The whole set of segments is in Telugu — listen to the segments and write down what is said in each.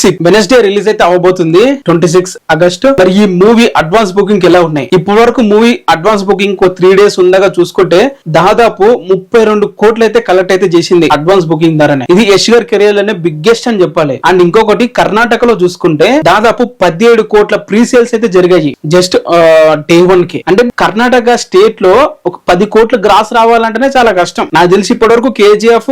టాక్సిక్ వెనస్డే రిలీజ్ అయితే అవ్వబోతుంది 26 ఆగస్టు. మరి ఈ మూవీ అడ్వాన్స్ బుకింగ్ ఎలా ఉన్నాయి? ఇప్పటి వరకు మూవీ అడ్వాన్స్ బుకింగ్ 3 days ఉండగా చూసుకుంటే దాదాపు 32 కోట్లు అయితే కలెక్ట్ అయితే చేసింది అడ్వాన్స్ బుకింగ్ ధరనే. ఇది యష్ గారి కెరియర్ లోనే బిగ్గెస్ట్ అని చెప్పాలి. అండ్ ఇంకొకటి కర్ణాటకలో చూసుకుంటే దాదాపు 17 కోట్ల ప్రీ సేల్స్ అయితే జరిగాయి జస్ట్ డే 1 కి. అంటే కర్ణాటక స్టేట్ లో ఒక 10 కోట్ల గ్రాస్ రావాలంటేనే చాలా కష్టం. నాకు తెలిసి ఇప్పటి వరకు కేజీఎఫ్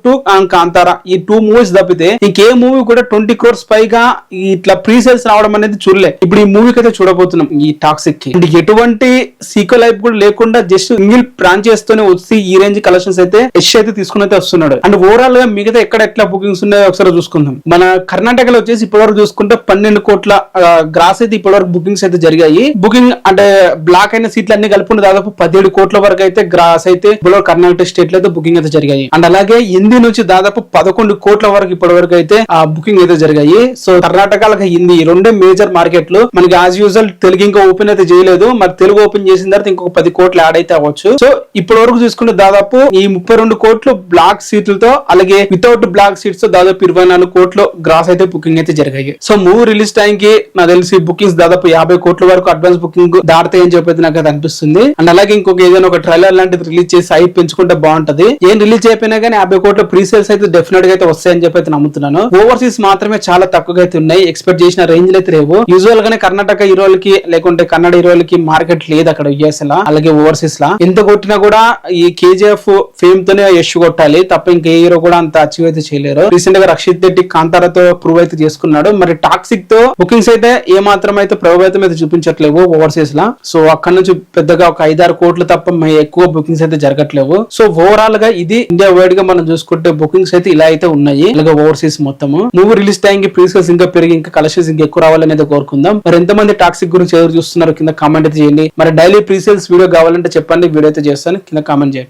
2 కాంతారా ఈ 2 మూవీస్ తప్పితే ఇంకే మూవీ కూడా 20 crores పైగా ఇట్లా ప్రీ సేల్స్ రావడం అనేది చూడలే. ఇప్పుడు ఈ మూవీకి అయితే చూడబోతున్నాం ఈ టాక్సిక్ కి. ఎటువంటి సీక్వెల్ హైప్ కూడా లేకుండా జస్ట్ సింగిల్ బ్రాంచెస్ తోనే వచ్చి ఈ రేంజ్ కలెక్షన్స్ అయితే యష్ అయితే తీసుకుని అయితే వస్తున్నాడు. అండ్ ఓవరాల్ గా మిగతా ఎక్కడ ఎట్లా బుకింగ్స్ ఉన్నాయో ఒకసారి చూసుకుందాం. మన కర్ణాటకలో వచ్చేసి ఇప్పటివరకు చూసుకుంటే 12 కోట్ల గ్రాస్ అయితే ఇప్పటివరకు బుకింగ్స్ అయితే జరిగాయి. బుకింగ్ అంటే బ్లాక్ అయిన సీట్లు అన్ని కలుపుకుని దాదాపు 17 కోట్ల వరకు అయితే గ్రాస్ అయితే ఇప్పుడు కర్ణాటక స్టేట్ లో అయితే బుకింగ్ అయితే జరిగాయి. అండ్ అలాగే హిందీ నుంచి దాదాపు 11 కోట్ల వరకు ఇప్పటి వరకు అయితే ఆ బుకింగ్ అయితే జరిగాయి. సో కర్ణాటక హిందీ రెండే మేజర్ మార్కెట్లు. మనకి యాజ్ యూజువల్ తెలుగు ఇంకా ఓపెన్ అయితే చేయలేదు. మరి తెలుగు ఓపెన్ చేసిన తర్వాత ఇంకొక 10 కోట్లు యాడ్ అయితే అవ్వచ్చు. సో ఇప్పటి వరకు చూసుకుంటే దాదాపు ఈ 32 కోట్లు బ్లాక్ సీట్లతో అలాగే వితౌట్ బ్లాక్ సీట్స్ తో దాదాపు 24 కోట్లు గ్రాస్ అయితే బుకింగ్ అయితే జరిగాయి. సో మూవీ రిలీజ్ టైం కి నాకు తెలిసి బుకింగ్స్ దాదాపు 50 కోట్ల వరకు అడ్వాన్స్ బుకింగ్ దాడతాయని చెప్పేది నాకు అది అనిపిస్తుంది. అండ్ అలాగే ఇంకొక ఏదైనా ఒక ట్రైలర్ లాంటిది రిలీజ్ చేసి హైప్ పెంచుకుంటే బాగుంటది. ఏం రిలీజ్ అయిపోయినా కానీ 50 కోట్ల ప్రీ సేల్స్ అయితే డెఫినెట్ గా అయితే వస్తాయని చెప్పి అయితే నమ్ముతున్నాను. ఓవర్సీస్ మాత్రమే చాలా తక్కువగా అయితే ఉన్నాయి. ఎక్స్పెక్ట్ చేసిన రేంజ్ అయితే లేవు. యూజువల్ గానే కర్ణాటక హీరోలకి లేకుంటే కన్నడ హీరోలకి మార్కెట్ లేదు అక్కడ యుఎస్ లా అలాగే ఓవర్సీస్ లా. ఎంత కొట్టినా కూడా ఈ కేజీఎఫ్ ఫేమ్ తోనే యష్ కొట్టాలి తప్ప ఇంకే హీరో కూడా అంత అచీవ్ అయితే చేయలేరు. రీసెంట్ గా రక్షిత్ శెట్టి కాంతారాతో ప్రూవ్ అయితే చేసుకున్నాడు. మరి టాక్సిక్ తో బుకింగ్స్ అయితే ఏ మాత్రం అయితే ప్రభావితం అయితే చూపించట్లేవు ఓవర్సీస్ లా. సో అక్కడ నుంచి పెద్దగా ఒక 5-6 కోట్లు తప్ప ఎక్కువ బుకింగ్స్ అయితే జరగట్లేవు. సో ఓవరాల్ గా ఇది ఇండియా వైడ్ గా మనం చూసుకుంటే బుకింగ్స్ అయితే ఇలా అయితే ఉన్నాయి. అలాగే ఓవర్సీస్ మొత్తము మూవీ రిలీజ్ టైం కి ప్రీ సేల్స్ ఇంకా పెరిగి ఇంకా కలెక్షన్స్ ఇంకా ఎక్కువ రావాలనేది కోరుకుందాం. మరి ఎంతమంది టాక్సిక్ గురించి ఎవరు చూస్తున్నారు కింద కామెంట్ అయితే చేయండి. మరి డైలీ ప్రీ సేల్స్ వీడియో కావాలంటే చెప్పండి, వీడియో అయితే చేస్తాను, కింద కామెంట్ చేయండి.